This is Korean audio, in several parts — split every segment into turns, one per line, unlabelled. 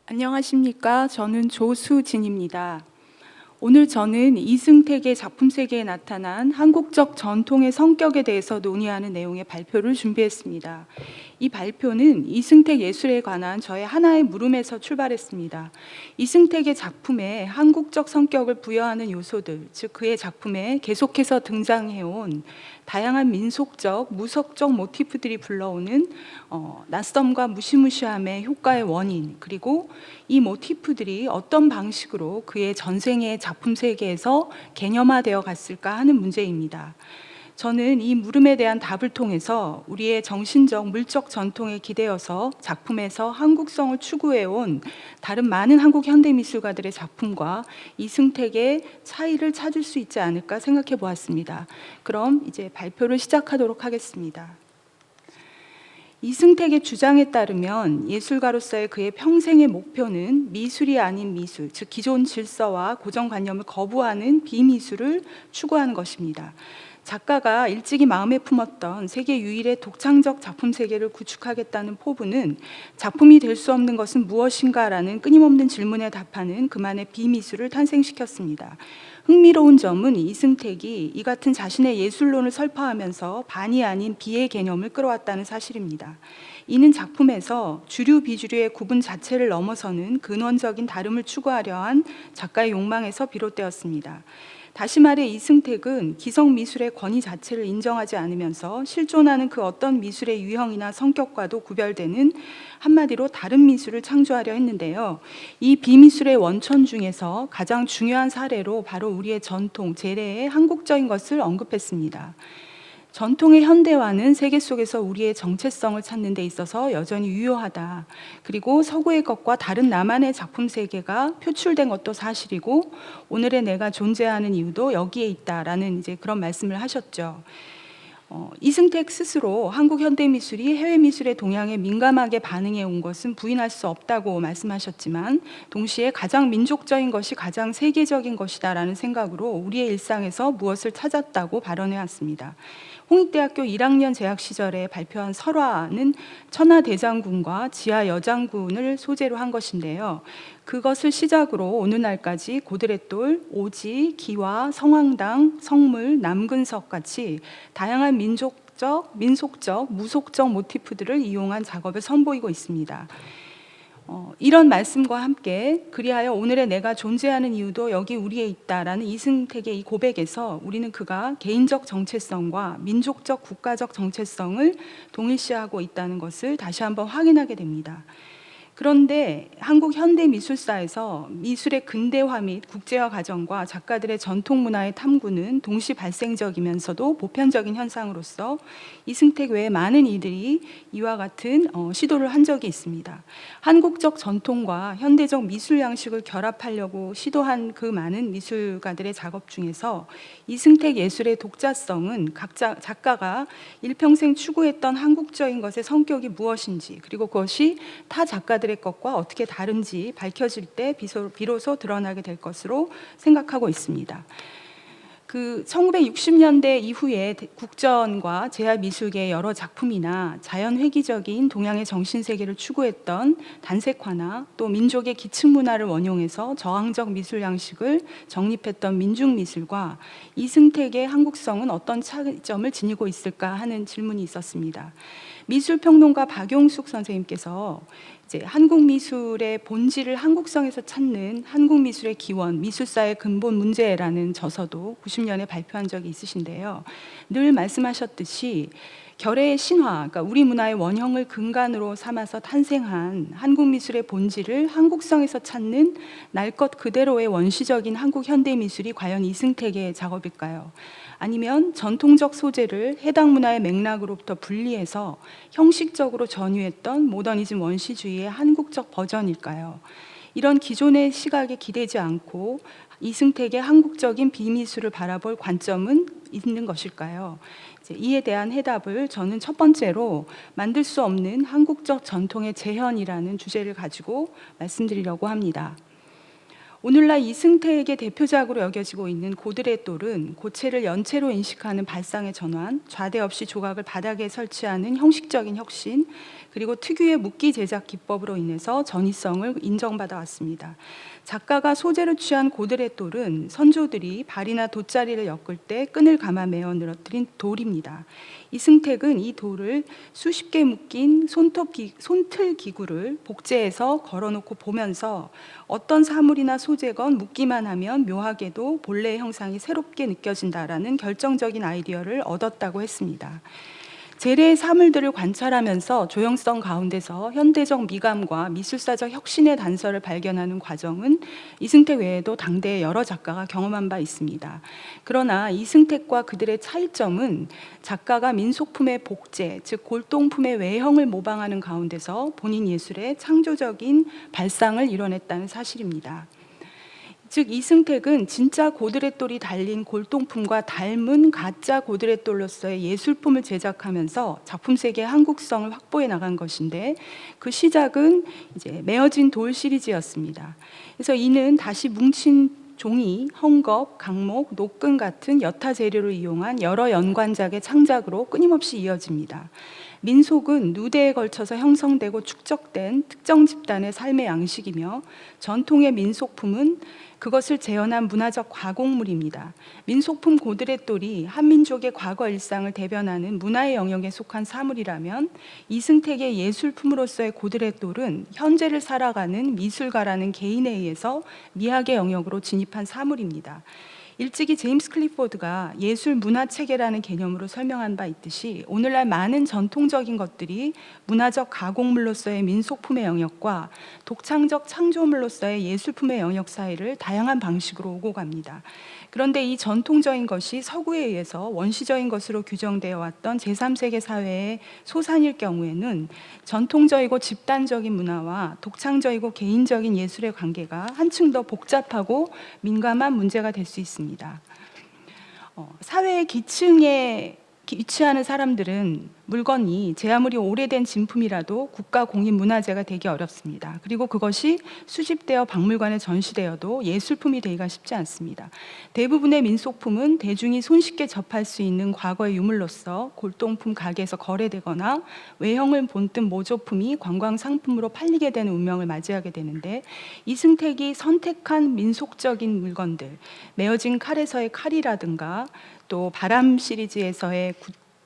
안녕하십니까. 저는 조수진입니다. 오늘 저는 이승택의 작품 세계에 나타난 한국적 전통의 성격에 대해서 논의하는 내용의 발표를 준비했습니다. 이 발표는 이승택 예술에 관한 저의 하나의 물음에서 출발했습니다. 이승택의 작품에 한국적 성격을 부여하는 요소들, 즉 그의 작품에 계속해서 등장해온 다양한 민속적, 무속적 모티프들이 불러오는 낯섦과 무시무시함의 효과의 원인, 그리고 이 모티프들이 어떤 방식으로 그의 전생의 작품 세계에서 개념화되어 갔을까 하는 문제입니다. 저는 이 물음에 대한 답을 통해서 우리의 정신적, 물적 전통에 기대어서 작품에서 한국성을 추구해온 다른 많은 한국 현대미술가들의 작품과 이승택의 차이를 찾을 수 있지 않을까 생각해 보았습니다. 그럼 이제 발표를 시작하도록 하겠습니다. 이승택의 주장에 따르면 예술가로서의 그의 평생의 목표는 미술이 아닌 미술, 즉 기존 질서와 고정관념을 거부하는 비미술을 추구하는 것입니다. 작가가 일찍이 마음에 품었던 세계 유일의 독창적 작품 세계를 구축하겠다는 포부는 작품이 될 수 없는 것은 무엇인가라는 끊임없는 질문에 답하는 그만의 비미술을 탄생시켰습니다. 흥미로운 점은 이승택이 이 같은 자신의 예술론을 설파하면서 반이 아닌 비의 개념을 끌어왔다는 사실입니다. 이는 작품에서 주류 비주류의 구분 자체를 넘어서는 근원적인 다름을 추구하려 한 작가의 욕망에서 비롯되었습니다. 다시 말해 이승택은 기성 미술의 권위 자체를 인정하지 않으면서 실존하는 그 어떤 미술의 유형이나 성격과도 구별되는 한마디로 다른 미술을 창조하려 했는데요. 이 비미술의 원천 중에서 가장 중요한 사례로 바로 우리의 전통, 재래의 한국적인 것을 언급했습니다. 전통의 현대화는 세계 속에서 우리의 정체성을 찾는 데 있어서 여전히 유효하다. 그리고 서구의 것과 다른 나만의 작품 세계가 표출된 것도 사실이고 오늘의 내가 존재하는 이유도 여기에 있다라는 이제 그런 말씀을 하셨죠. 이승택 스스로 한국 현대미술이 해외미술의 동향에 민감하게 반응해 온 것은 부인할 수 없다고 말씀하셨지만 동시에 가장 민족적인 것이 가장 세계적인 것이다라는 생각으로 우리의 일상에서 무엇을 찾았다고 발언해 왔습니다. 홍익대학교 1학년 재학 시절에 발표한 설화는 천하대장군과 지하여장군을 소재로 한 것인데요. 그것을 시작으로 오늘날까지 고드렛돌, 오지, 기와, 성황당, 성물, 남근석 같이 다양한 민속적, 무속적 모티프들을 이용한 작업을 선보이고 있습니다. 이런 말씀과 함께 그리하여 오늘의 내가 존재하는 이유도 여기 우리에 있다라는 이승택의 이 고백에서 우리는 그가 개인적 정체성과 민족적 국가적 정체성을 동일시하고 있다는 것을 다시 한번 확인하게 됩니다. 그런데 한국 현대 미술사에서 미술의 근대화 및 국제화 과정과 작가들의 전통 문화의 탐구는 동시 발생적이면서도 보편적인 현상으로서 이승택 외에 많은 이들이 이와 같은 시도를 한 적이 있습니다. 한국적 전통과 현대적 미술 양식을 결합하려고 시도한 그 많은 미술가들의 작업 중에서 이승택 예술의 독자성은 각 작가가 일평생 추구했던 한국적인 것의 성격이 무엇인지 그리고 그것이 타 작가들의 것과 어떻게 다른지 밝혀질 때 비로소 드러나게 될 것으로 생각하고 있습니다. 1960년대 이후에 국전과 제야미술계의 여러 작품이나 자연회귀적인 동양의 정신세계를 추구했던 단색화나 또 민족의 기층문화를 원용해서 저항적 미술 양식을 정립했던 민중미술과 이승택의 한국성은 어떤 차이점을 지니고 있을까 하는 질문이 있었습니다. 미술평론가 박용숙 선생님께서 이제 한국 미술의 본질을 한국성에서 찾는 한국 미술의 기원, 미술사의 근본 문제라는 저서도 90년에 발표한 적이 있으신데요. 늘 말씀하셨듯이 결의의 신화, 그러니까 우리 문화의 원형을 근간으로 삼아서 탄생한 한국 미술의 본질을 한국성에서 찾는 날 것 그대로의 원시적인 한국 현대 미술이 과연 이승택의 작업일까요? 아니면 전통적 소재를 해당 문화의 맥락으로부터 분리해서 형식적으로 전유했던 모더니즘 원시주의의 한국적 버전일까요? 이런 기존의 시각에 기대지 않고 이승택의 한국적인 비미술을 바라볼 관점은 있는 것일까요? 이에 대한 해답을 저는 첫 번째로 만들 수 없는 한국적 전통의 재현이라는 주제를 가지고 말씀드리려고 합니다. 오늘날 이승택의 대표작으로 여겨지고 있는 고드레 돌은 고체를 연체로 인식하는 발상의 전환, 좌대 없이 조각을 바닥에 설치하는 형식적인 혁신, 그리고 특유의 묶기 제작 기법으로 인해서 전이성을 인정받아 왔습니다. 작가가 소재로 취한 고드레 돌은 선조들이 발이나 돗자리를 엮을 때 끈을 감아 매어 늘어뜨린 돌입니다. 이승택은 이 돌을 수십 개 묶인 손틀 기구를 복제해서 걸어놓고 보면서 어떤 사물이나 소재건 묶기만 하면 묘하게도 본래의 형상이 새롭게 느껴진다라는 결정적인 아이디어를 얻었다고 했습니다. 재래의 사물들을 관찰하면서 조형성 가운데서 현대적 미감과 미술사적 혁신의 단서를 발견하는 과정은 이승택 외에도 당대의 여러 작가가 경험한 바 있습니다. 그러나 이승택과 그들의 차이점은 작가가 민속품의 복제, 즉 골동품의 외형을 모방하는 가운데서 본인 예술의 창조적인 발상을 이뤄냈다는 사실입니다. 즉 이승택은 진짜 고드렛돌이 달린 골동품과 닮은 가짜 고드렛돌로서의 예술품을 제작하면서 작품 세계의 한국성을 확보해 나간 것인데, 그 시작은 이제 메어진 돌 시리즈였습니다. 그래서 이는 다시 뭉친 종이, 헝겊, 강목, 노끈 같은 여타 재료를 이용한 여러 연관작의 창작으로 끊임없이 이어집니다. 민속은 누대에 걸쳐서 형성되고 축적된 특정 집단의 삶의 양식이며, 전통의 민속품은 그것을 재현한 문화적 가공물입니다. 민속품 고드렛돌이 한민족의 과거 일상을 대변하는 문화의 영역에 속한 사물이라면, 이승택의 예술품으로서의 고드렛돌은 현재를 살아가는 미술가라는 개인에 의해서 미학의 영역으로 진입한 사물입니다. 일찍이 제임스 클리포드가 예술 문화 체계라는 개념으로 설명한 바 있듯이, 오늘날 많은 전통적인 것들이 문화적 가공물로서의 민속품의 영역과 독창적 창조물로서의 예술품의 영역 사이를 다양한 방식으로 오고 갑니다. 그런데 이 전통적인 것이 서구에 의해서 원시적인 것으로 규정되어 왔던 제3세계 사회의 소산일 경우에는 전통적이고 집단적인 문화와 독창적이고 개인적인 예술의 관계가 한층 더 복잡하고 민감한 문제가 될 수 있습니다. 사회의 기층에 위치하는 사람들은 물건이 제 아무리 오래된 진품이라도 국가 공인문화재가 되기 어렵습니다. 그리고 그것이 수집되어 박물관에 전시되어도 예술품이 되기가 쉽지 않습니다. 대부분의 민속품은 대중이 손쉽게 접할 수 있는 과거의 유물로서 골동품 가게에서 거래되거나 외형을 본뜬 모조품이 관광 상품으로 팔리게 되는 운명을 맞이하게 되는데, 이승택이 선택한 민속적인 물건들, 메어진 칼에서의 칼이라든가 또 바람 시리즈에서의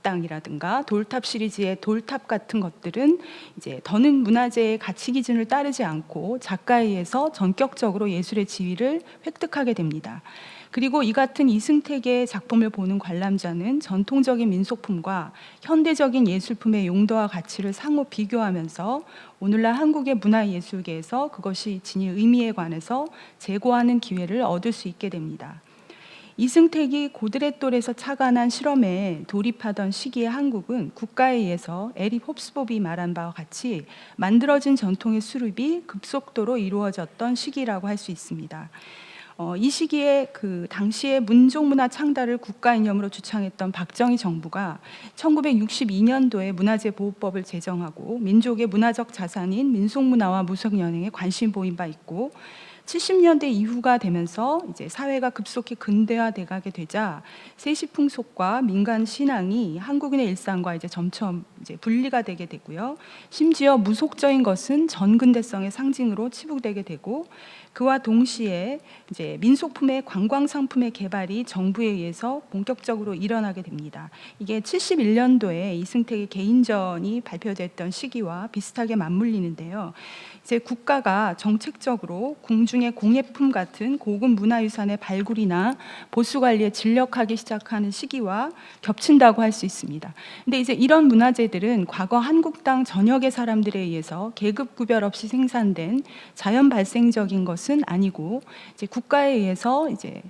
굿당이라든가 돌탑 시리즈의 돌탑 같은 것들은 이제 더는 문화재의 가치 기준을 따르지 않고 작가에 의해서 전격적으로 예술의 지위를 획득하게 됩니다. 그리고 이 같은 이승택의 작품을 보는 관람자는 전통적인 민속품과 현대적인 예술품의 용도와 가치를 상호 비교하면서 오늘날 한국의 문화예술계에서 그것이 지닌 의미에 관해서 재고하는 기회를 얻을 수 있게 됩니다. 이승택이 고드렛돌에서 착안한 실험에 돌입하던 시기의 한국은 국가에 의해서 에릭 홉스봅이 말한 바와 같이 만들어진 전통의 수립이 급속도로 이루어졌던 시기라고 할 수 있습니다. 이 시기에 그 당시의 문종문화 창달을 국가이념으로 주창했던 박정희 정부가 1962년도에 문화재보호법을 제정하고 민족의 문화적 자산인 민속문화와 무속연행에 관심 보인 바 있고, 70년대 이후가 되면서 이제 사회가 급속히 근대화돼 가게 되자 세시풍속과 민간 신앙이 한국인의 일상과 이제 점점 이제 분리가 되게 되고요. 심지어 무속적인 것은 전근대성의 상징으로 치부되게 되고, 그와 동시에 이제 민속품의 관광 상품의 개발이 정부에 의해서 본격적으로 일어나게 됩니다. 이게 71년도에 이승택의 개인전이 발표됐던 시기와 비슷하게 맞물리는데요. 이제 국가가 정책적으로 궁중의 공예품 같은 고급 문화유산의 발굴이나 보수 관리에 진력하기 시작하는 시기와 겹친다고 할 수 있습니다. 근데 이제 이런 문화재들은 과거 한국 땅 전역의 사람들에 의해서 계급 구별 없이 생산된 자연 발생적인 것은 아니고, 이제 국가에 의해서 이제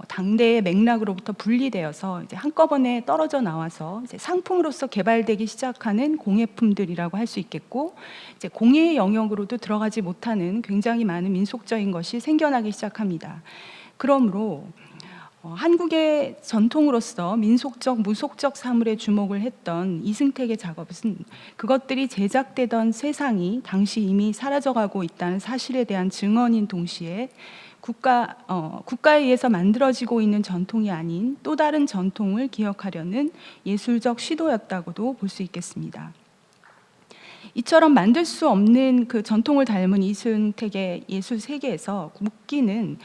당대의 맥락으로부터 분리되어서 이제 한꺼번에 떨어져 나와서 이제 상품으로서 개발되기 시작하는 공예품들이라고 할 수 있겠고, 이제 공예의 영역으로도 들어가지 못하는 굉장히 많은 민속적인 것이 생겨나기 시작합니다. 그러므로 한국의 전통으로서 민속적, 무속적 사물에 주목을 했던 이승택의 작업은 그것들이 제작되던 세상이 당시 이미 사라져가고 있다는 사실에 대한 증언인 동시에 국가에 의해서 만들어지고 있는 전통이 아닌 또 다른 전통을 기억하려는 예술적 시도였다고도 볼 수 있겠습니다. 이처럼 만들 수 없는 그 전통을 닮은 이순택의 예술 세계에서 묵기는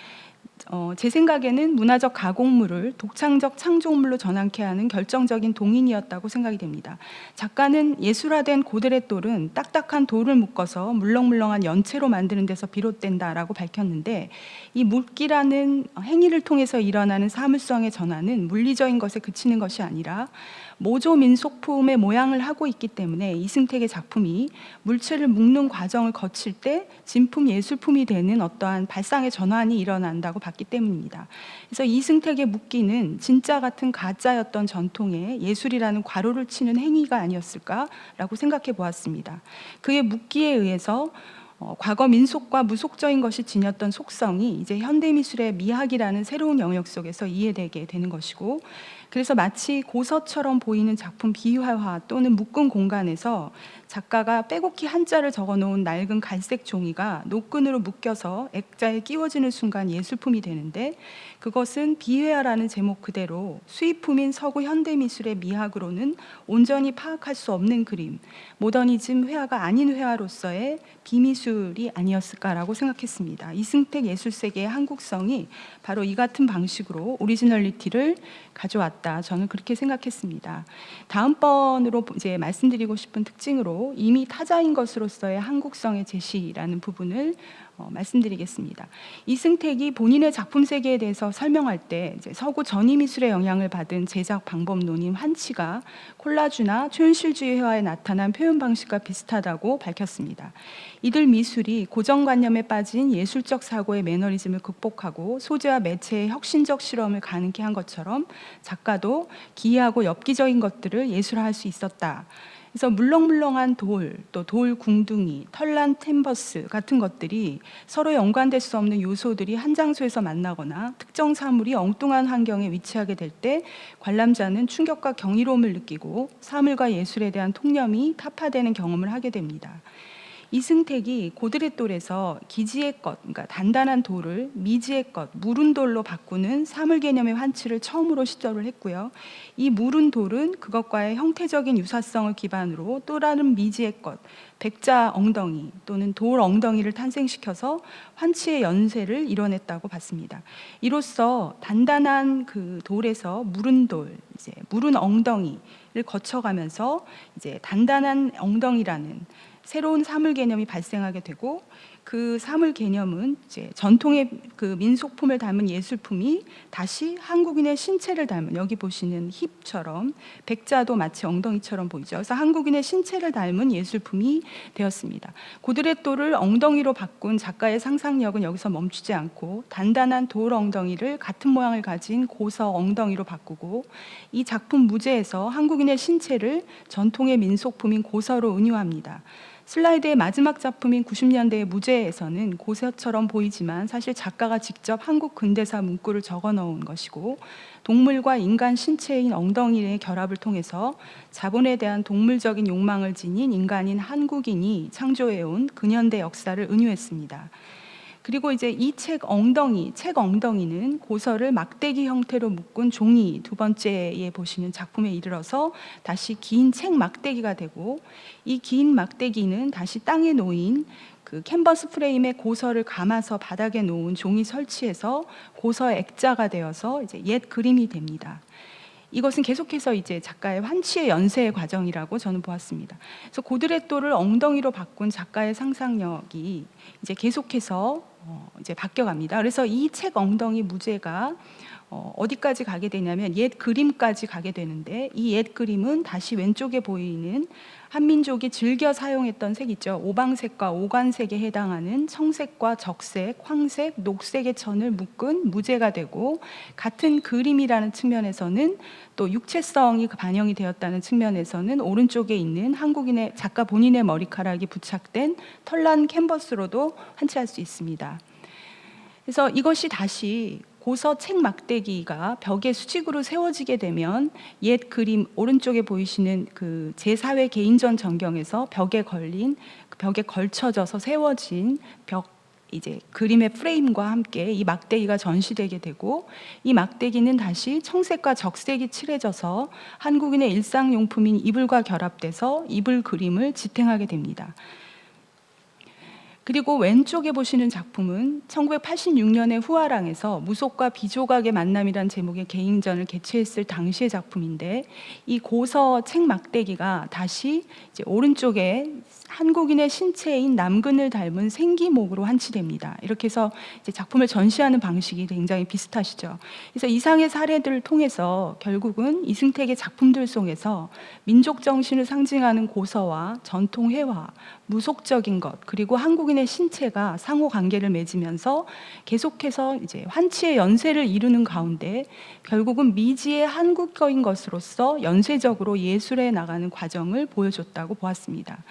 제 생각에는 문화적 가공물을 독창적 창조물로 전환케 하는 결정적인 동인이었다고 생각이 됩니다. 작가는 예술화된 고들의 돌은 딱딱한 돌을 묶어서 물렁물렁한 연체로 만드는 데서 비롯된다라고 밝혔는데, 이 묵기라는 행위를 통해서 일어나는 사물성의 전환은 물리적인 것에 그치는 것이 아니라 모조 민속품의 모양을 하고 있기 때문에 이승택의 작품이 물체를 묶는 과정을 거칠 때 진품 예술품이 되는 어떠한 발상의 전환이 일어난다고 봤기 때문입니다. 그래서 이승택의 묵기는 진짜 같은 가짜였던 전통의 예술이라는 괄호를 치는 행위가 아니었을까라고 생각해 보았습니다. 그의 묵기에 의해서 과거 민속과 무속적인 것이 지녔던 속성이 이제 현대미술의 미학이라는 새로운 영역 속에서 이해되게 되는 것이고, 그래서 마치 고서처럼 보이는 작품 비화화 또는 묶은 공간에서 작가가 빼곡히 한자를 적어놓은 낡은 갈색 종이가 노끈으로 묶여서 액자에 끼워지는 순간 예술품이 되는데, 그것은 비회화라는 제목 그대로 수입품인 서구 현대미술의 미학으로는 온전히 파악할 수 없는 그림, 모더니즘 회화가 아닌 회화로서의 비미술이 아니었을까라고 생각했습니다. 이승택 예술세계의 한국성이 바로 이 같은 방식으로 오리지널리티를 가져왔다, 저는 그렇게 생각했습니다. 다음번으로 이제 말씀드리고 싶은 특징으로 이미 타자인 것으로서의 한국성의 제시라는 부분을 말씀드리겠습니다. 이승택이 본인의 작품 세계에 대해서 설명할 때 이제 서구 전위미술의 영향을 받은 제작 방법론인 환치가 콜라주나 초현실주의 회화에 나타난 표현 방식과 비슷하다고 밝혔습니다. 이들 미술이 고정관념에 빠진 예술적 사고의 매너리즘을 극복하고 소재와 매체의 혁신적 실험을 가능케 한 것처럼 작가도 기이하고 엽기적인 것들을 예술화할 수 있었다. 그래서 물렁물렁한 돌, 또 돌 궁둥이, 털난 캔버스 같은 것들이 서로 연관될 수 없는 요소들이 한 장소에서 만나거나 특정 사물이 엉뚱한 환경에 위치하게 될 때 관람자는 충격과 경이로움을 느끼고 사물과 예술에 대한 통념이 타파되는 경험을 하게 됩니다. 이승택이 고들의 돌에서 기지의 것, 그러니까 단단한 돌을 미지의 것, 무른 돌로 바꾸는 사물 개념의 환치를 처음으로 시도를 했고요. 이 무른 돌은 그것과의 형태적인 유사성을 기반으로 또 다른 미지의 것, 백자 엉덩이 또는 돌 엉덩이를 탄생시켜서 환치의 연쇄를 이뤄냈다고 봤습니다. 이로써 단단한 그 돌에서 무른 돌, 이제 무른 엉덩이를 거쳐가면서 이제 단단한 엉덩이라는 새로운 사물 개념이 발생하게 되고, 그 사물 개념은 이제 전통의 그 민속품을 닮은 예술품이 다시 한국인의 신체를 닮은, 여기 보시는 힙처럼 백자도 마치 엉덩이처럼 보이죠. 그래서 한국인의 신체를 닮은 예술품이 되었습니다. 고들의 돌을 엉덩이로 바꾼 작가의 상상력은 여기서 멈추지 않고 단단한 돌 엉덩이를 같은 모양을 가진 고서 엉덩이로 바꾸고, 이 작품 무제에서 한국인의 신체를 전통의 민속품인 고서로 은유합니다. 슬라이드의 마지막 작품인 90년대의 무제에서는 고서처럼 보이지만 사실 작가가 직접 한국 근대사 문구를 적어 넣은 것이고, 동물과 인간 신체인 엉덩이의 결합을 통해서 자본에 대한 동물적인 욕망을 지닌 인간인 한국인이 창조해온 근현대 역사를 은유했습니다. 그리고 이제 이 책 엉덩이는 고서를 막대기 형태로 묶은 종이, 두 번째에 보시는 작품에 이르러서 다시 긴 책 막대기가 되고, 이 긴 막대기는 다시 땅에 놓인 그 캔버스 프레임에 고서를 감아서 바닥에 놓은 종이 설치해서 고서 액자가 되어서 이제 옛 그림이 됩니다. 이것은 계속해서 이제 작가의 환치의 연쇄의 과정이라고 저는 보았습니다. 그래서 고들의 돌을 엉덩이로 바꾼 작가의 상상력이 이제 계속해서 이제 바뀌어갑니다. 그래서 이 책 엉덩이 무제가 어디까지 가게 되냐면 옛 그림까지 가게 되는데, 이 옛 그림은 다시 왼쪽에 보이는 한민족이 즐겨 사용했던 색이죠. 오방색과 오관색에 해당하는 청색과 적색, 황색, 녹색의 천을 묶은 무제가 되고, 같은 그림이라는 측면에서는 또 육체성이 반영이 되었다는 측면에서는 오른쪽에 있는 한국인의 작가 본인의 머리카락이 부착된 털난 캔버스로도 환치할 수 있습니다. 그래서 이것이 다시 고서 책 막대기가 벽에 수직으로 세워지게 되면 옛 그림 오른쪽에 보이시는 그 제4회 개인전 전경에서 벽에 걸쳐져서 세워진 벽 이제 그림의 프레임과 함께 이 막대기가 전시되게 되고, 이 막대기는 다시 청색과 적색이 칠해져서 한국인의 일상용품인 이불과 결합돼서 이불 그림을 지탱하게 됩니다. 그리고 왼쪽에 보시는 작품은 1986년에 후아랑에서 무속과 비조각의 만남이란 제목의 개인전을 개최했을 당시의 작품인데, 이 고서 책 막대기가 다시 이제 오른쪽에 한국인의 신체인 남근을 닮은 생기목으로 한치됩니다. 이렇게 해서 이제 작품을 전시하는 방식이 굉장히 비슷하시죠. 그래서 이상의 사례들을 통해서 결국은 이승택의 작품들 속에서 민족 정신을 상징하는 고서와 전통 회화, 무속적인 것, 그리고 한국인의 신체가 상호 관계를 맺으면서 계속해서 이제 환치의 연쇄를 이루는 가운데 결국은 미지의 한국어인 것으로서 연쇄적으로 예술해 나가는 과정을 보여줬다고 보았습니다.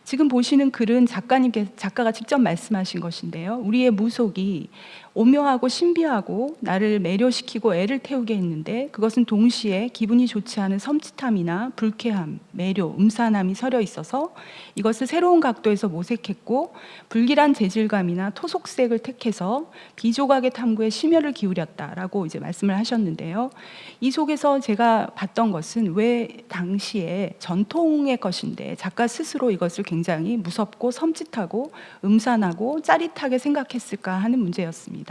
지금 보시는 글은 작가가 직접 말씀하신 것인데요. 우리의 무속이 오묘하고 신비하고 나를 매료시키고 애를 태우게 했는데, 그것은 동시에 기분이 좋지 않은 섬찟함이나 불쾌함, 매료, 음산함이 서려 있어서 이것을 새로운 각도에서 모색했고, 불길한 재질감이나 토속색을 택해서 비조각의 탐구에 심혈을 기울였다라고 이제 말씀을 하셨는데요. 이 속에서 제가 봤던 것은 왜 당시에 전통의 것인데 작가 스스로 이것을 굉장히 무섭고 섬찟하고 음산하고 짜릿하게 생각했을까 하는 문제였습니다.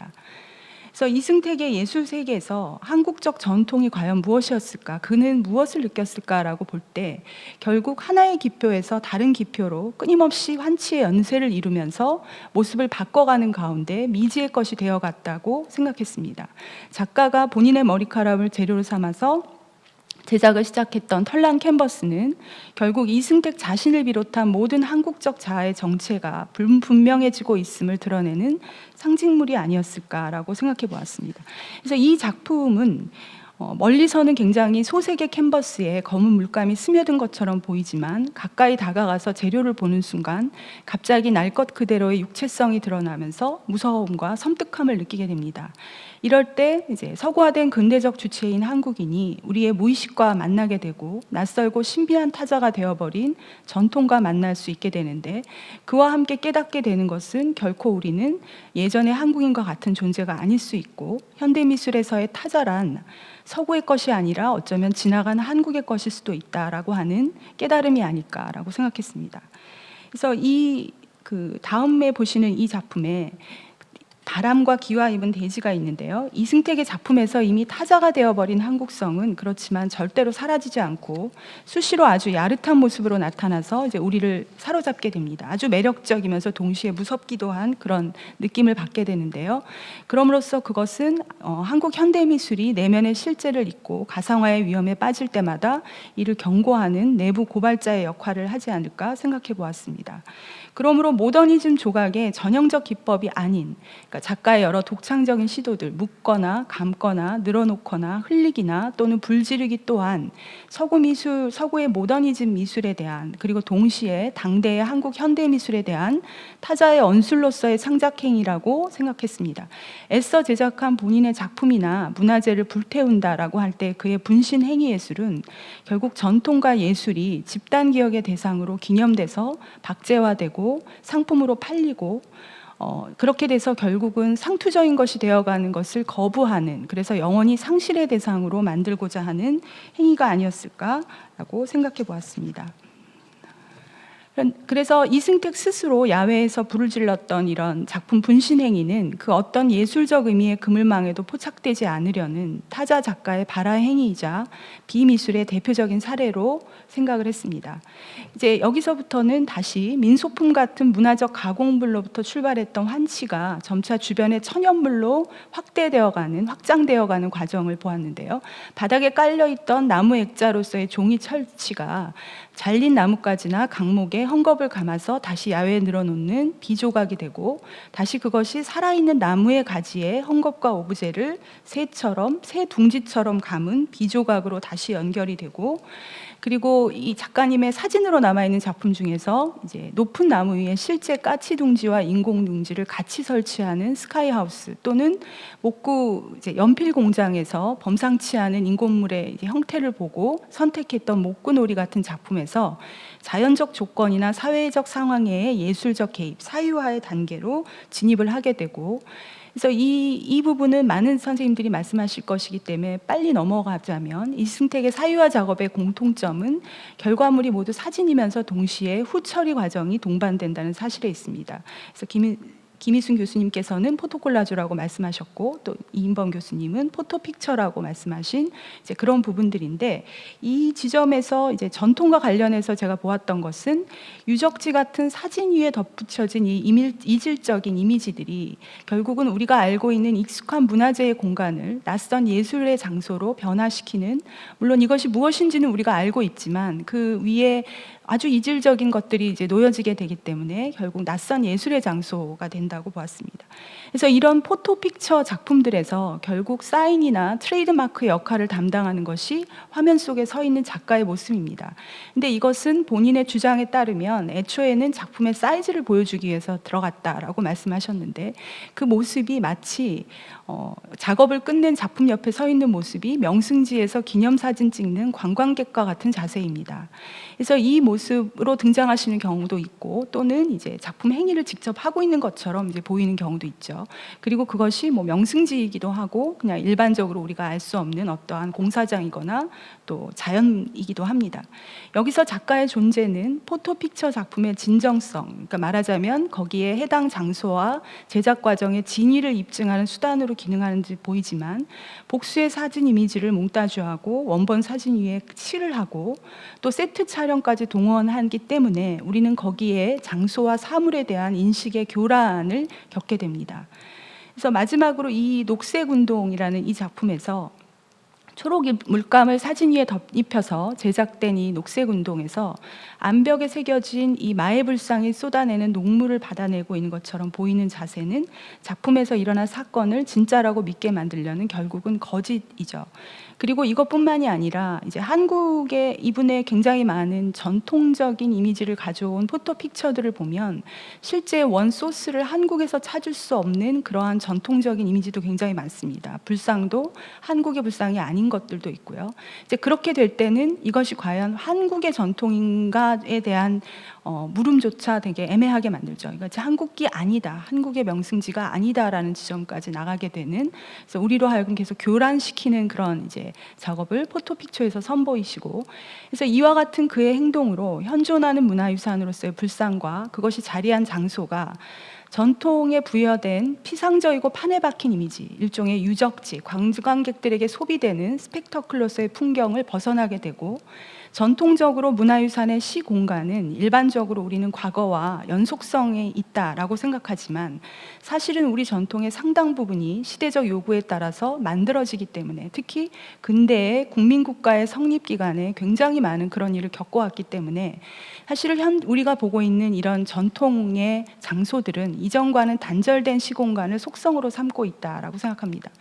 그래서 이승택의 예술 세계에서 한국적 전통이 과연 무엇이었을까, 그는 무엇을 느꼈을까라고 볼 때 결국 하나의 기표에서 다른 기표로 끊임없이 환치의 연쇄를 이루면서 모습을 바꿔가는 가운데 미지의 것이 되어갔다고 생각했습니다. 작가가 본인의 머리카락을 재료로 삼아서 제작을 시작했던 털난 캔버스는 결국 이승택 자신을 비롯한 모든 한국적 자아의 정체가 분명해지고 있음을 드러내는 상징물이 아니었을까라고 생각해 보았습니다. 그래서 이 작품은 멀리서는 굉장히 소색의 캔버스에 검은 물감이 스며든 것처럼 보이지만 가까이 다가가서 재료를 보는 순간 갑자기 날 것 그대로의 육체성이 드러나면서 무서움과 섬뜩함을 느끼게 됩니다. 이럴 때 이제 서구화된 근대적 주체인 한국인이 우리의 무의식과 만나게 되고 낯설고 신비한 타자가 되어버린 전통과 만날 수 있게 되는데, 그와 함께 깨닫게 되는 것은 결코 우리는 예전의 한국인과 같은 존재가 아닐 수 있고, 현대미술에서의 타자란 서구의 것이 아니라 어쩌면 지나간 한국의 것일 수도 있다라고 하는 깨달음이 아닐까라고 생각했습니다. 그래서 다음에 보시는 이 작품에 바람과 기와 입은 돼지가 있는데요. 이승택의 작품에서 이미 타자가 되어버린 한국성은 그렇지만 절대로 사라지지 않고 수시로 아주 야릇한 모습으로 나타나서 이제 우리를 사로잡게 됩니다. 아주 매력적이면서 동시에 무섭기도 한 그런 느낌을 받게 되는데요. 그럼으로써 그것은 한국 현대미술이 내면의 실제를 잊고 가상화의 위험에 빠질 때마다 이를 경고하는 내부 고발자의 역할을 하지 않을까 생각해 보았습니다. 그러므로 모더니즘 조각의 전형적 기법이 아닌, 그러니까 작가의 여러 독창적인 시도들, 묶거나 감거나 늘어놓거나 흘리기나 또는 불지르기 또한 서구의 모더니즘 미술에 대한, 그리고 동시에 당대의 한국 현대미술에 대한 타자의 언술로서의 창작행위라고 생각했습니다. 애써 제작한 본인의 작품이나 문화재를 불태운다라고 할 때 그의 분신 행위 예술은 결국 전통과 예술이 집단기억의 대상으로 기념돼서 박제화되고 상품으로 팔리고 그렇게 돼서 결국은 상투적인 것이 되어가는 것을 거부하는, 그래서 영원히 상실의 대상으로 만들고자 하는 행위가 아니었을까라고 생각해 보았습니다. 그래서 이승택 스스로 야외에서 불을 질렀던 이런 작품 분신 행위는 그 어떤 예술적 의미의 그물망에도 포착되지 않으려는 타자 작가의 발화 행위이자 비미술의 대표적인 사례로 생각을 했습니다. 이제 여기서부터는 다시 민소품 같은 문화적 가공물로부터 출발했던 환치가 점차 주변의 천연물로 확장되어가는 과정을 보았는데요. 바닥에 깔려있던 나무 액자로서의 종이 철치가 잘린 나뭇가지나 강목에 헝겊을 감아서 다시 야외에 늘어놓는 비조각이 되고, 다시 그것이 살아있는 나무의 가지에 헝겊과 오브제를 새 둥지처럼 감은 비조각으로 다시 연결이 되고, 그리고 이 작가님의 사진으로 남아 있는 작품 중에서 이제 높은 나무 위에 실제 까치둥지와 인공둥지를 같이 설치하는 스카이하우스, 또는 목구 이제 연필 공장에서 범상치 않은 인공물의 이제 형태를 보고 선택했던 목구놀이 같은 작품에서 자연적 조건이나 사회적 상황의 예술적 개입, 사유화의 단계로 진입을 하게 되고, 그래서 이 부분은 많은 선생님들이 말씀하실 것이기 때문에 빨리 넘어가자면, 이승택의 사유화 작업의 공통점은 결과물이 모두 사진이면서 동시에 후처리 과정이 동반된다는 사실에 있습니다. 그래서 김희순 교수님께서는 포토콜라주라고 말씀하셨고, 또 이인범 교수님은 포토픽처라고 말씀하신 이제 그런 부분들인데, 이 지점에서 이제 전통과 관련해서 제가 보았던 것은 유적지 같은 사진 위에 덧붙여진 이 이질적인 이미지들이 결국은 우리가 알고 있는 익숙한 문화재의 공간을 낯선 예술의 장소로 변화시키는, 물론 이것이 무엇인지는 우리가 알고 있지만 그 위에 아주 이질적인 것들이 이제 놓여지게 되기 때문에 결국 낯선 예술의 장소가 된다고 보았습니다. 그래서 이런 포토픽처 작품들에서 결국 사인이나 트레이드마크의 역할을 담당하는 것이 화면 속에 서 있는 작가의 모습입니다. 근데 이것은 본인의 주장에 따르면 애초에는 작품의 사이즈를 보여주기 위해서 들어갔다라고 말씀하셨는데, 그 모습이 마치 작업을 끝낸 작품 옆에 서 있는 모습이 명승지에서 기념사진 찍는 관광객과 같은 자세입니다. 그래서 이 모습으로 등장하시는 경우도 있고, 또는 이제 작품 행위를 직접 하고 있는 것처럼 이제 보이는 경우도 있죠. 그리고 그것이 뭐 명승지이기도 하고 그냥 일반적으로 우리가 알 수 없는 어떠한 공사장이거나 또 자연이기도 합니다. 여기서 작가의 존재는 포토픽처 작품의 진정성, 그러니까 말하자면 거기에 해당 장소와 제작 과정의 진위를 입증하는 수단으로 기능하는지 보이지만, 복수의 사진 이미지를 몽타주하고 원본 사진 위에 칠을 하고 또 세트 촬영까지 동원하기 때문에 우리는 거기에 장소와 사물에 대한 인식의 교란을 겪게 됩니다. 그래서 마지막으로 이 녹색운동이라는 이 작품에서 초록 물감을 사진 위에 덧입혀서 제작된 이 녹색운동에서 암벽에 새겨진 이 마애불상이 쏟아내는 녹물을 받아내고 있는 것처럼 보이는 자세는 작품에서 일어난 사건을 진짜라고 믿게 만들려는 결국은 거짓이죠. 그리고 이것뿐만이 아니라 이제 한국에 이분의 굉장히 많은 전통적인 이미지를 가져온 포토픽처들을 보면 실제 원 소스를 한국에서 찾을 수 없는 그러한 전통적인 이미지도 굉장히 많습니다. 불상도 한국의 불상이 아닌 것들도 있고요. 이제 그렇게 될 때는 이것이 과연 한국의 전통인가에 대한 물음조차 되게 애매하게 만들죠. 이것이 한국이 아니다, 한국의 명승지가 아니다라는 지점까지 나가게 되는, 그래서 우리로 하여금 계속 교란시키는 그런 이제 작업을 포토픽처에서 선보이시고, 그래서 이와 같은 그의 행동으로 현존하는 문화유산으로서의 불상과 그것이 자리한 장소가 전통에 부여된 피상적이고 판에 박힌 이미지, 일종의 유적지, 관광객들에게 소비되는 스펙터클로서의 풍경을 벗어나게 되고, 전통적으로 문화유산의 시공간은 일반적으로 우리는 과거와 연속성이 있다라고 생각하지만 사실은 우리 전통의 상당 부분이 시대적 요구에 따라서 만들어지기 때문에, 특히 근대의 국민국가의 성립기간에 굉장히 많은 그런 일을 겪어왔기 때문에 사실은 우리가 보고 있는 이런 전통의 장소들은 이전과는 단절된 시공간을 속성으로 삼고 있다라고 생각합니다.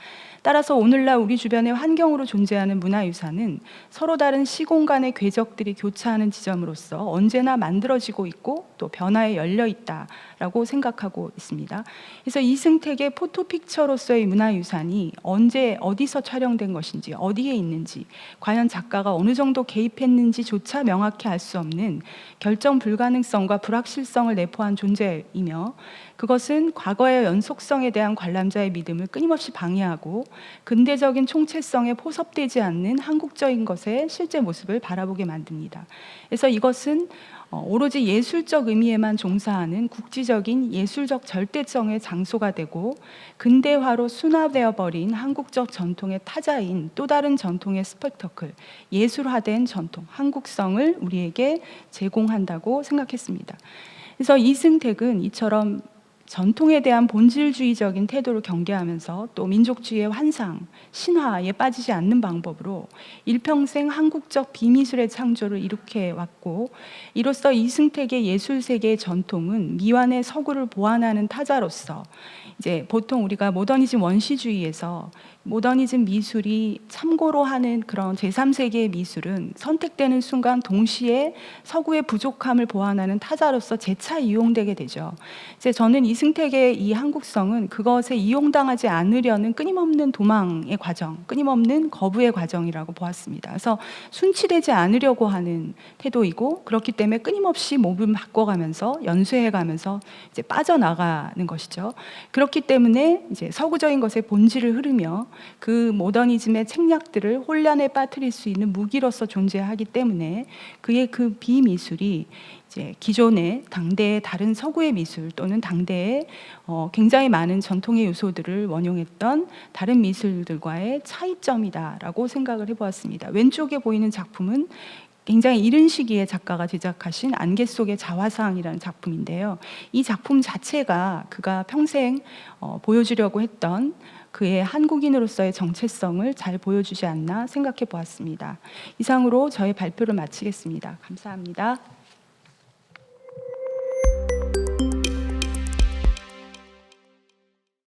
따라서 오늘날 우리 주변의 환경으로 존재하는 문화유산은 서로 다른 시공간의 궤적들이 교차하는 지점으로서 언제나 만들어지고 있고 또 변화에 열려 있다라고 생각하고 있습니다. 그래서 이승택의 포토픽처로서의 문화유산이 언제 어디서 촬영된 것인지, 어디에 있는지, 과연 작가가 어느 정도 개입했는지조차 명확히 알 수 없는 결정 불가능성과 불확실성을 내포한 존재이며, 그것은 과거의 연속성에 대한 관람자의 믿음을 끊임없이 방해하고 근대적인 총체성에 포섭되지 않는 한국적인 것의 실제 모습을 바라보게 만듭니다. 그래서 이것은 오로지 예술적 의미에만 종사하는 국지적인 예술적 절대성의 장소가 되고, 근대화로 순화되어 버린 한국적 전통의 타자인 또 다른 전통의 스펙터클, 예술화된 전통, 한국성을 우리에게 제공한다고 생각했습니다. 그래서 이승택은 이처럼 전통에 대한 본질주의적인 태도를 경계하면서 또 민족주의의 환상, 신화에 빠지지 않는 방법으로 일평생 한국적 비미술의 창조를 이룩해 왔고, 이로써 이승택의 예술세계의 전통은 미완의 서구를 보완하는 타자로서, 이제 보통 우리가 모더니즘 원시주의에서 모더니즘 미술이 참고로 하는 그런 제3세계의 미술은 선택되는 순간 동시에 서구의 부족함을 보완하는 타자로서 재차 이용되게 되죠. 이제 저는 이승택의 이 한국성은 그것에 이용당하지 않으려는 끊임없는 도망의 과정, 끊임없는 거부의 과정이라고 보았습니다. 그래서 순치되지 않으려고 하는 태도이고, 그렇기 때문에 끊임없이 몸을 바꿔가면서 연쇄해가면서 이제 빠져나가는 것이죠. 그렇기 때문에 이제 서구적인 것의 본질을 흐르며 그 모더니즘의 책략들을 혼란에 빠뜨릴 수 있는 무기로서 존재하기 때문에 그의 그 비미술이 이제 기존의 당대의 다른 서구의 미술 또는 당대의 굉장히 많은 전통의 요소들을 원용했던 다른 미술들과의 차이점이다라고 생각을 해보았습니다. 왼쪽에 보이는 작품은 굉장히 이른 시기에 작가가 제작하신 안개 속의 자화상이라는 작품인데요. 이 작품 자체가 그가 평생 보여주려고 했던 그의 한국인으로서의 정체성을 잘 보여주지 않나 생각해 보았습니다. 이상으로 저의 발표를 마치겠습니다. 감사합니다.